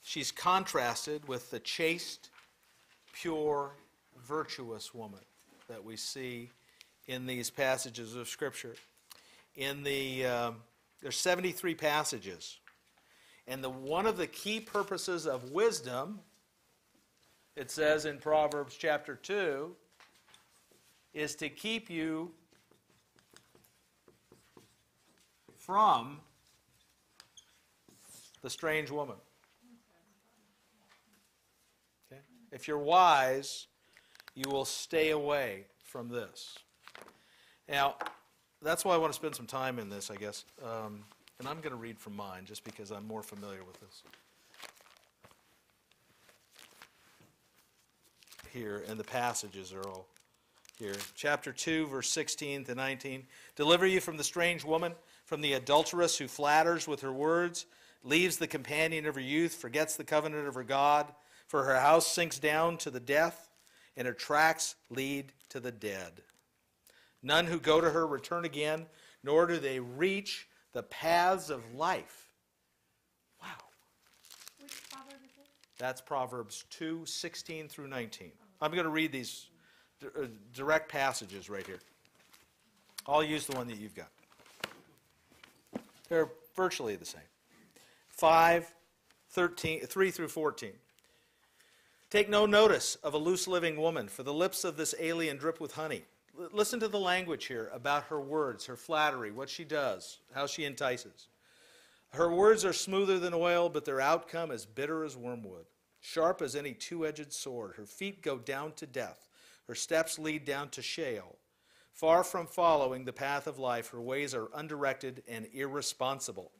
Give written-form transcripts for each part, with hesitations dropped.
she's contrasted with the chaste, pure, virtuous woman that we see in these passages of Scripture. There's 73 passages. And one of the key purposes of wisdom, it says in Proverbs chapter 2, is to keep you from the strange woman. Okay? If you're wise, you will stay away from this. Now, that's why I want to spend some time in this, I guess. And I'm going to read from mine just because I'm more familiar with this. Here, and the passages are all here. Chapter 2, verse 16 to 19. Deliver you from the strange woman, from the adulteress who flatters with her words, leaves the companion of her youth, forgets the covenant of her God, for her house sinks down to the death, and her tracks lead to the dead. None who go to her return again, nor do they reach the paths of life. Wow. Which proverb is it? That's Proverbs 2, 16 through 19. I'm going to read these direct passages right here. I'll use the one that you've got. They're virtually the same. 5, 3 through 14. Take no notice of a loose living woman, for the lips of this alien drip with honey. Listen to the language here about her words, her flattery, what she does, how she entices. Her words are smoother than oil, but their outcome is bitter as wormwood, sharp as any two-edged sword. Her feet go down to death. Her steps lead down to Sheol. Far from following the path of life, her ways are undirected and irresponsible.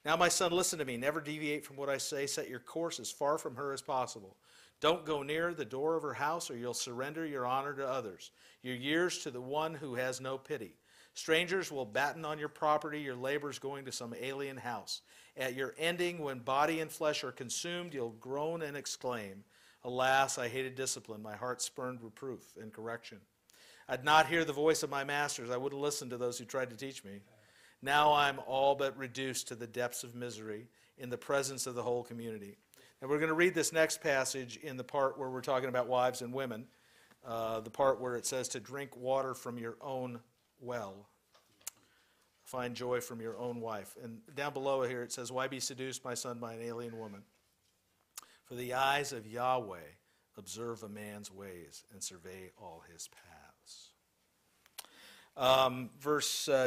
Now, my son, listen to me. Never deviate from what I say. Set your course as far from her as possible. Don't go near the door of her house, or you'll surrender your honor to others, your years to the one who has no pity. Strangers will batten on your property, your labors going to some alien house. At your ending, when body and flesh are consumed, you'll groan and exclaim, Alas, I hated discipline. My heart spurned reproof and correction. I'd not hear the voice of my masters. I would have listened to those who tried to teach me. Now I'm all but reduced to the depths of misery in the presence of the whole community. And we're going to read this next passage in the part where we're talking about wives and women, the part where it says to drink water from your own well. Find joy from your own wife. And down below here it says, Why be seduced, my son, by an alien woman? For the eyes of Yahweh observe a man's ways and survey all his paths.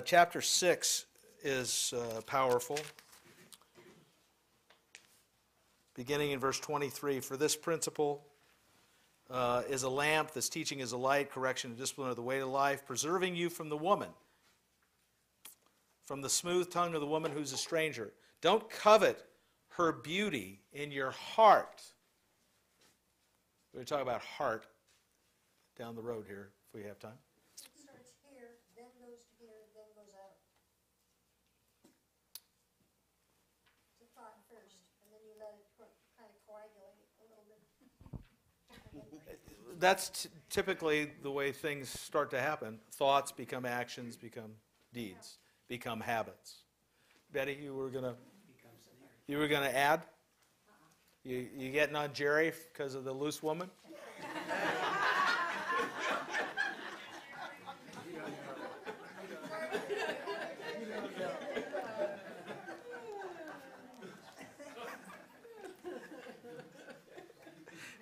Chapter 6 is powerful. Beginning in verse 23, for this principle is a lamp, this teaching is a light, correction and discipline are the way to life, preserving you from the woman, from the smooth tongue of the woman who's a stranger. Don't covet her beauty in your heart. We're going to talk about heart down the road here, if we have time. It starts here, then goes to here, then goes out. It's a thought first, and then you let it kind of coagulate a little bit. That's typically the way things start to happen. Thoughts become actions, become deeds, become habits. Betty, you were gonna add? You getting on Jerry because of the loose woman?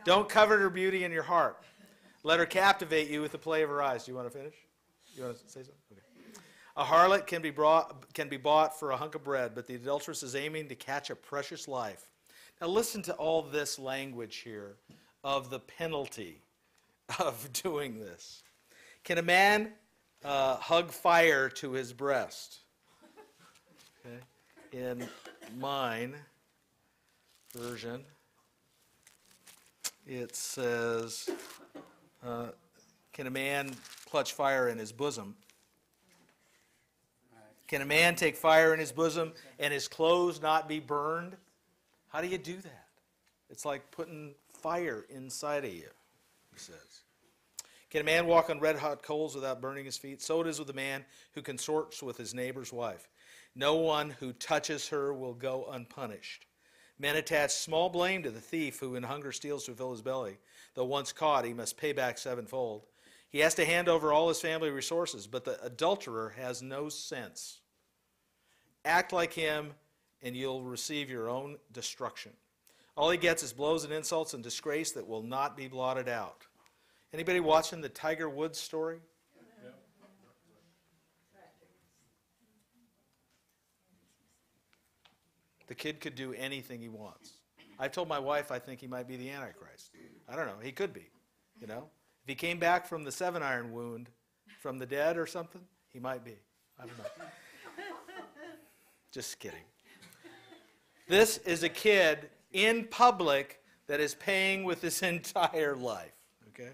Don't covet her beauty in your heart. Let her captivate you with the play of her eyes. Do you want to finish? You want to say something? Okay. A harlot can be bought for a hunk of bread, but the adulteress is aiming to catch a precious life. Now listen to all this language here of the penalty of doing this. Can a man hug fire to his breast? Okay. In mine version, it says, can a man clutch fire in his bosom? Can a man take fire in his bosom and his clothes not be burned? How do you do that? It's like putting fire inside of you, he says. Can a man walk on red-hot coals without burning his feet? So it is with a man who consorts with his neighbor's wife. No one who touches her will go unpunished. Men attach small blame to the thief who in hunger steals to fill his belly. Though once caught, he must pay back sevenfold. He has to hand over all his family resources, but the adulterer has no sense. Act like him, and you'll receive your own destruction. All he gets is blows and insults and disgrace that will not be blotted out. Anybody watching the Tiger Woods story? Yeah. The kid could do anything he wants. I've told my wife I think he might be the Antichrist. I don't know. He could be, you know. If he came back from the 7-iron wound from the dead or something, he might be. I don't know. Just kidding. This is a kid in public that is paying with his entire life, okay?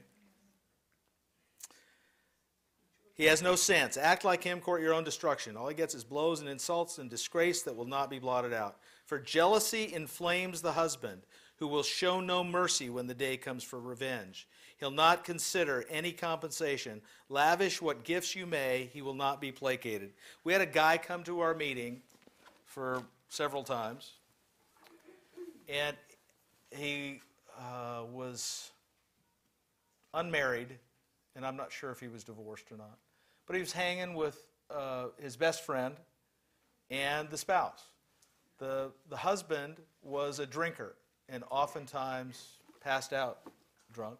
He has no sense. Act like him, court your own destruction. All he gets is blows and insults and disgrace that will not be blotted out. For jealousy inflames the husband, who will show no mercy when the day comes for revenge. He'll not consider any compensation. Lavish what gifts you may, he will not be placated. We had a guy come to our meeting for several times, and he was unmarried, and I'm not sure if he was divorced or not. But he was hanging with his best friend and the spouse. The husband was a drinker and oftentimes passed out drunk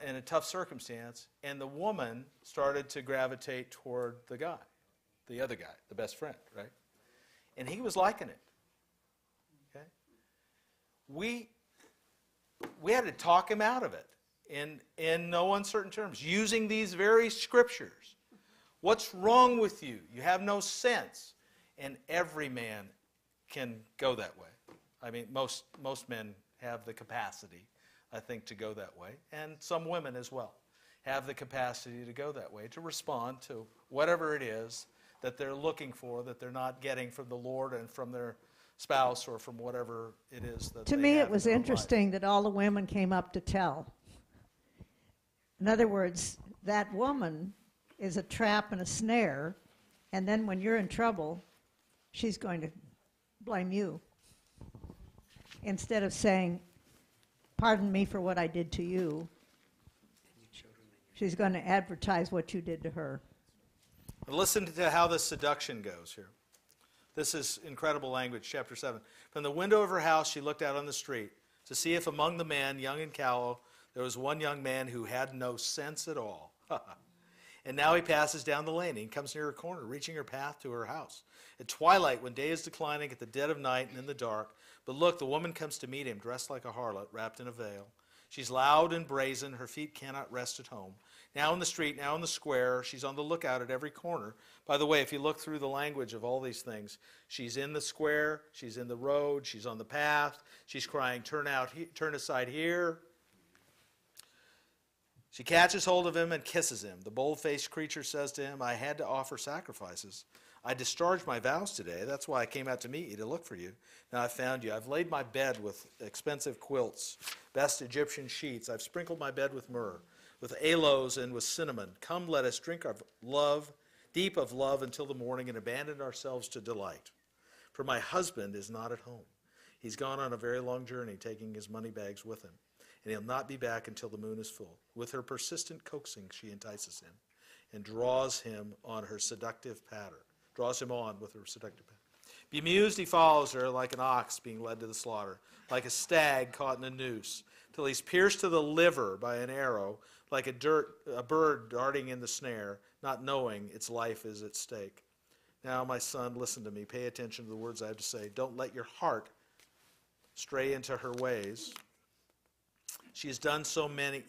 in a tough circumstance. And the woman started to gravitate toward the guy, the other guy, the best friend, right? And he was liking it. Okay? We had to talk him out of it. In no uncertain terms, using these very scriptures. What's wrong with you? You have no sense. And every man can go that way. I mean, most men have the capacity, I think, to go that way. And some women as well have the capacity to go that way, to respond to whatever it is that they're looking for, that they're not getting from the Lord and from their spouse or from whatever it is that To they me, have it was in their interesting that all the women came up to tell. In other words, that woman is a trap and a snare, and then when you're in trouble, she's going to blame you. Instead of saying, pardon me for what I did to you, she's going to advertise what you did to her. Listen to how this seduction goes here. This is incredible language, chapter 7. From the window of her house, she looked out on the street to see if among the men, young and callow, there was one young man who had no sense at all. And now he passes down the lane. He comes near her corner, reaching her path to her house. At twilight, when day is declining, at the dead of night and in the dark. But look, the woman comes to meet him, dressed like a harlot, wrapped in a veil. She's loud and brazen. Her feet cannot rest at home. Now in the street, now in the square. She's on the lookout at every corner. By the way, if you look through the language of all these things, she's in the square, she's in the road, she's on the path, she's crying, turn aside here. She catches hold of him and kisses him. The bold-faced creature says to him, I had to offer sacrifices. I discharged my vows today. That's why I came out to meet you, to look for you. Now I've found you. I've laid my bed with expensive quilts, best Egyptian sheets. I've sprinkled my bed with myrrh, with aloes and with cinnamon. Come, let us drink of love, deep of love until the morning, and abandon ourselves to delight. For my husband is not at home. He's gone on a very long journey, taking his money bags with him. And he'll not be back until the moon is full. With her persistent coaxing, she entices him and draws him on her seductive pattern. Draws him on with her seductive pattern. Bemused, he follows her like an ox being led to the slaughter, like a stag caught in a noose, till he's pierced to the liver by an arrow, like a bird darting in the snare, not knowing its life is at stake. Now, my son, listen to me. Pay attention to the words I have to say. Don't let your heart stray into her ways. She has done so many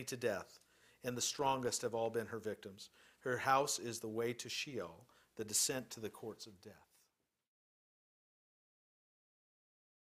to death, and the strongest have all been her victims. Her house is the way to Sheol, the descent to the courts of death.